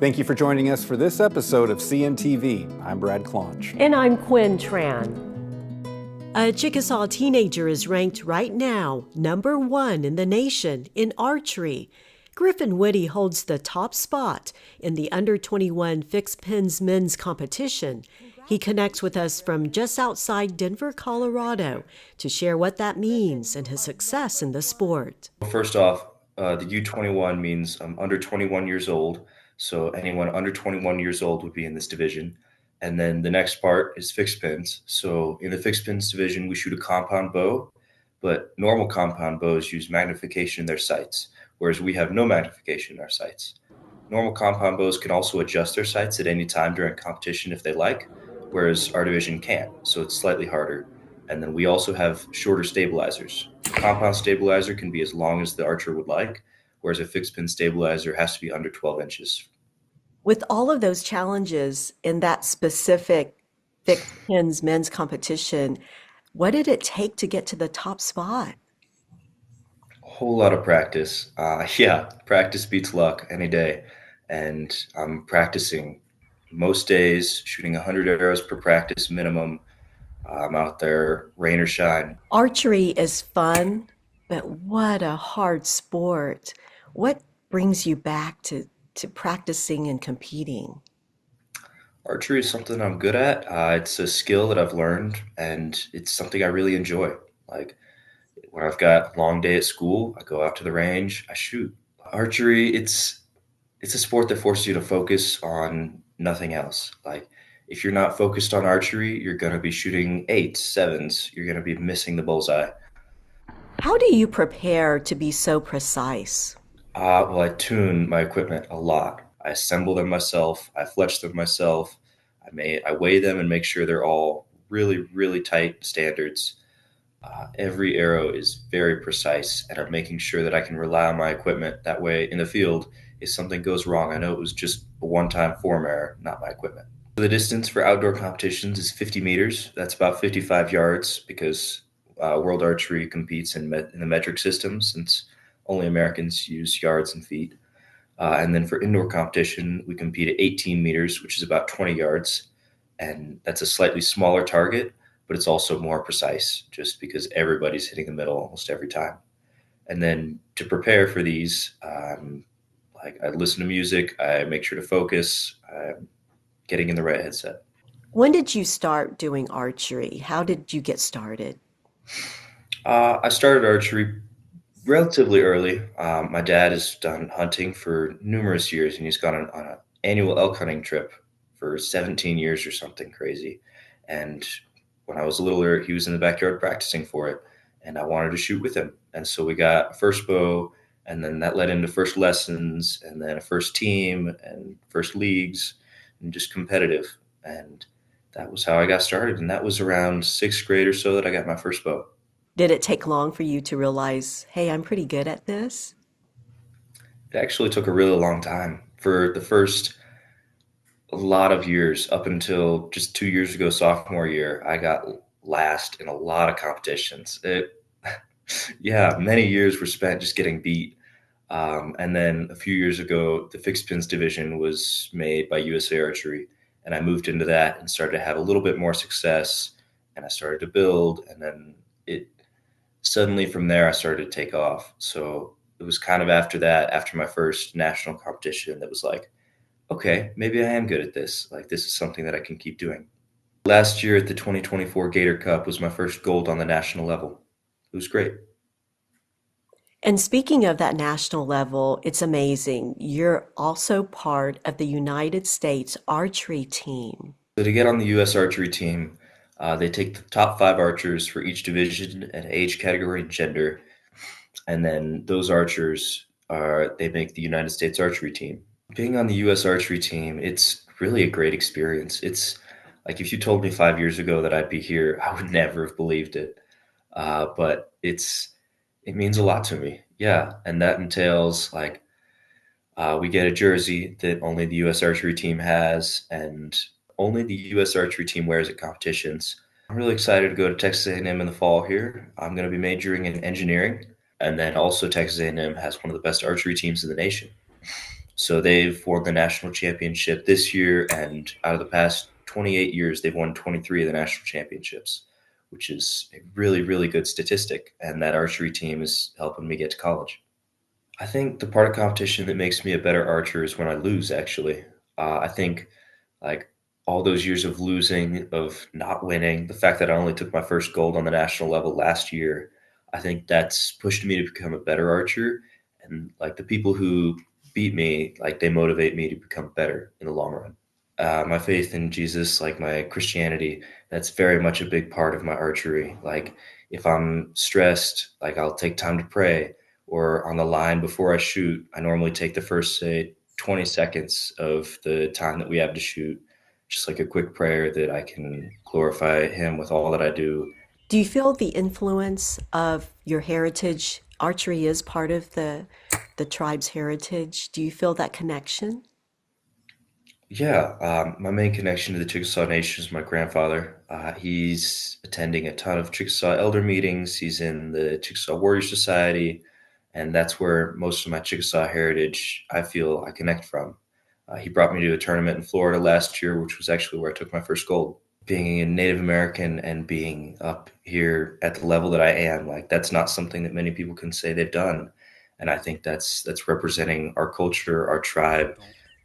Thank you for joining us for this episode of CNTV. I'm Brad Claunch. And I'm Quin Tran. A Chickasaw teenager is ranked right now number 1 in the nation in archery. Griffin Witty holds the top spot in the under 21 fixed pins men's competition. He connects with us from just outside Denver, Colorado, to share what that means and his success in the sport. First off, the U21 means I'm under 21 years old. So anyone under 21 years old would be in this division. And then the next part is fixed pins. So in the fixed pins division, we shoot a compound bow, but normal compound bows use magnification in their sights, whereas we have no magnification in our sights. Normal compound bows can also adjust their sights at any time during competition if they like, whereas our division can't. So it's slightly harder. And then we also have shorter stabilizers. A compound stabilizer can be as long as the archer would like, whereas a fixed pin stabilizer has to be under 12 inches. With all of those challenges in that specific fixed pins men's competition, what did it take to get to the top spot? A whole lot of practice. Practice beats luck any day. And I'm practicing most days, shooting 100 arrows per practice minimum. I'm out there, rain or shine. Archery is fun, but what a hard sport. What brings you back to practicing and competing? Archery is something I'm good at. It's a skill that I've learned, and it's something I really enjoy. Like when I've got a long day at school, I go out to the range, I shoot. Archery, it's a sport that forces you to focus on nothing else. Like if you're not focused on archery, you're going to be shooting 8s, 7s. You're going to be missing the bullseye. How do you prepare to be so precise? I tune my equipment a lot. I assemble them myself. I fletch them myself. I weigh them and make sure they're all really, really tight standards. Every arrow is very precise, and I'm making sure that I can rely on my equipment. That way, in the field, if something goes wrong, I know it was just a one-time form error, not my equipment. The distance for outdoor competitions is 50 meters. That's about 55 yards because World Archery competes in the metric system since only Americans use yards and feet. And then for indoor competition, we compete at 18 meters, which is about 20 yards. And that's a slightly smaller target, but it's also more precise just because everybody's hitting the middle almost every time. And then to prepare for these, I listen to music, I make sure to focus, I'm getting in the right headset. When did you start doing archery? How did you get started? I started archery relatively early. My dad has done hunting for numerous years, and he's gone on an annual elk hunting trip for 17 years or something crazy. And when I was littler, he was in the backyard practicing for it, and I wanted to shoot with him. And so we got a first bow, and then that led into first lessons, and then a first team, and first leagues, and just competitive. And that was how I got started. And that was around 6th grade or so that I got my first bow. Did it take long for you to realize, hey, I'm pretty good at this? It actually took a really long time. For the first lot of years, up until just 2 years ago, sophomore year, I got last in a lot of competitions. Many years were spent just getting beat. And then a few years ago, the fixed pins division was made by USA Archery, and I moved into that and started to have a little bit more success, and I started to build, and then suddenly from there, I started to take off. So it was kind of after that, after my first national competition, that was like, okay, maybe I am good at this. Like, this is something that I can keep doing. Last year at the 2024 Gator Cup was my first gold on the national level. It was great. And speaking of that national level, it's amazing. You're also part of the United States archery team. So to get on the U.S. archery team, they take the top 5 archers for each division and age category and gender. And then those archers they make the United States archery team. Being on the U.S. archery team, it's really a great experience. It's like if you told me 5 years ago that I'd be here, I would never have believed it. But it means a lot to me. Yeah. And that entails we get a jersey that only the U.S. archery team has, and only the U.S. archery team wears at competitions. I'm really excited to go to Texas A&M in the fall here. I'm going to be majoring in engineering, and then also Texas A&M has one of the best archery teams in the nation. So they've won the national championship this year, and out of the past 28 years, they've won 23 of the national championships, which is a really, really good statistic. And that archery team is helping me get to college. I think the part of competition that makes me a better archer is when I lose, actually. I think like all those years of losing, of not winning, the fact that I only took my first gold on the national level last year, I think that's pushed me to become a better archer. And like the people who beat me, like they motivate me to become better in the long run. My faith in Jesus, like my Christianity, that's very much a big part of my archery. Like if I'm stressed, like I'll take time to pray, or on the line before I shoot, I normally take the first, say, 20 seconds of the time that we have to shoot, just like a quick prayer that I can glorify him with all that I do. Do you feel the influence of your heritage? Archery is part of the tribe's heritage. Do you feel that connection? Yeah, my main connection to the Chickasaw Nation is my grandfather. He's attending a ton of Chickasaw elder meetings. He's in the Chickasaw Warrior Society, and that's where most of my Chickasaw heritage I feel I connect from. He brought me to a tournament in Florida last year, which was actually where I took my first gold. Being a Native American and being up here at the level that I am, like that's not something that many people can say they've done. And I think that's representing our culture, our tribe.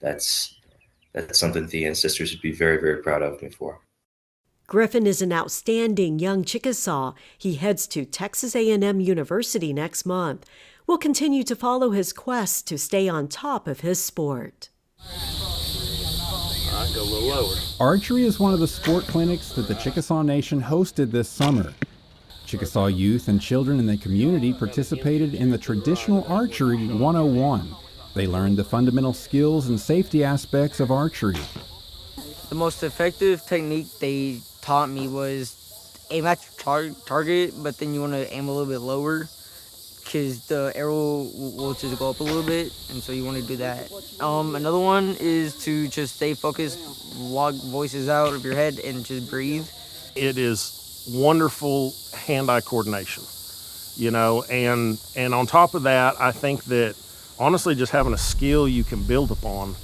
That's something the ancestors would be very, very proud of me for. Griffin is an outstanding young Chickasaw. He heads to Texas A&M University next month. We'll continue to follow his quest to stay on top of his sport. All right, go a little lower. Archery is one of the sport clinics that the Chickasaw Nation hosted this summer. Chickasaw youth and children in the community participated in the Traditional Archery 101. They learned the fundamental skills and safety aspects of archery. The most effective technique they taught me was aim at your target, but then you want to aim a little bit lower because the arrow will just go up a little bit, and so you want to do that. Another one is to just stay focused, log voices out of your head, and just breathe. It is wonderful hand-eye coordination, you know, and on top of that, I think that honestly just having a skill you can build upon,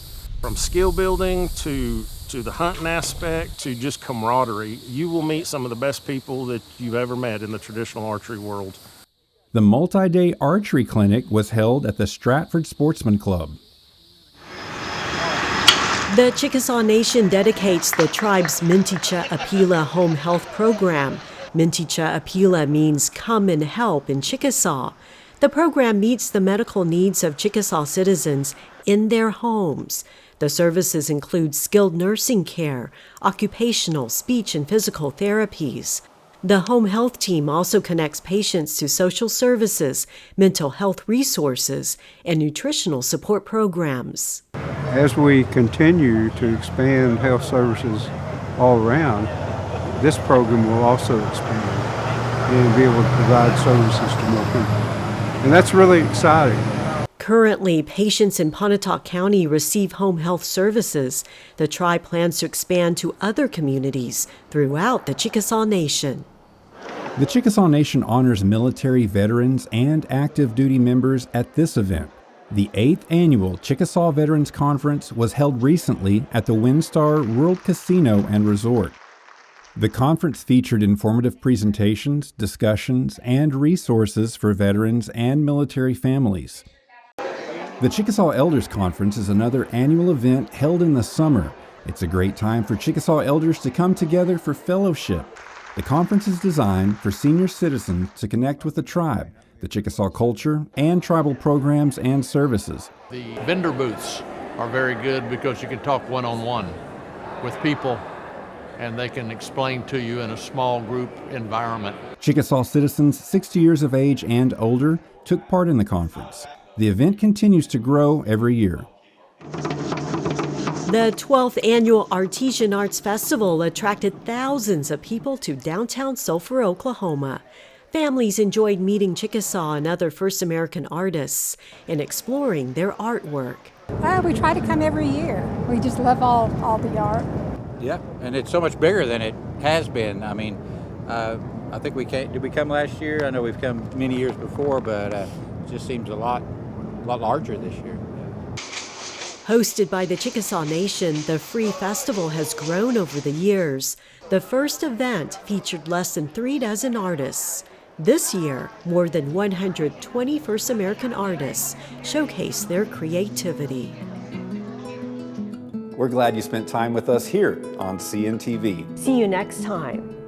from skill building to the hunting aspect to just camaraderie, you will meet some of the best people that you've ever met in the traditional archery world. The multi-day archery clinic was held at the Stratford Sportsman Club. The Chickasaw Nation dedicates the tribe's Minticha Apila home health program. Minticha Apila means come and help in Chickasaw. The program meets the medical needs of Chickasaw citizens in their homes. The services include skilled nursing care, occupational, speech, and physical therapies. The home health team also connects patients to social services, mental health resources, and nutritional support programs. As we continue to expand health services all around, this program will also expand and be able to provide services to more people. And that's really exciting. Currently, patients in Pontotoc County receive home health services. The tribe plans to expand to other communities throughout the Chickasaw Nation. The Chickasaw Nation honors military veterans and active duty members at this event. The 8th annual Chickasaw Veterans Conference was held recently at the WinStar World Casino and Resort. The conference featured informative presentations, discussions, and resources for veterans and military families. The Chickasaw Elders Conference is another annual event held in the summer. It's a great time for Chickasaw elders to come together for fellowship. The conference is designed for senior citizens to connect with the tribe, the Chickasaw culture, and tribal programs and services. The vendor booths are very good because you can talk one-on-one with people and they can explain to you in a small group environment. Chickasaw citizens 60 years of age and older took part in the conference. The event continues to grow every year. The 12th annual Artesian Arts Festival attracted thousands of people to downtown Sulphur, Oklahoma. Families enjoyed meeting Chickasaw and other First American artists and exploring their artwork. We try to come every year. We just love all the art. Yeah, and it's so much bigger than it has been. I mean, I think did we come last year? I know we've come many years before, but it just seems a lot larger this year. Hosted by the Chickasaw Nation, the free festival has grown over the years. The first event featured less than 3 dozen artists. This year, more than 120 First American artists showcase their creativity. We're glad you spent time with us here on CNTV. See you next time.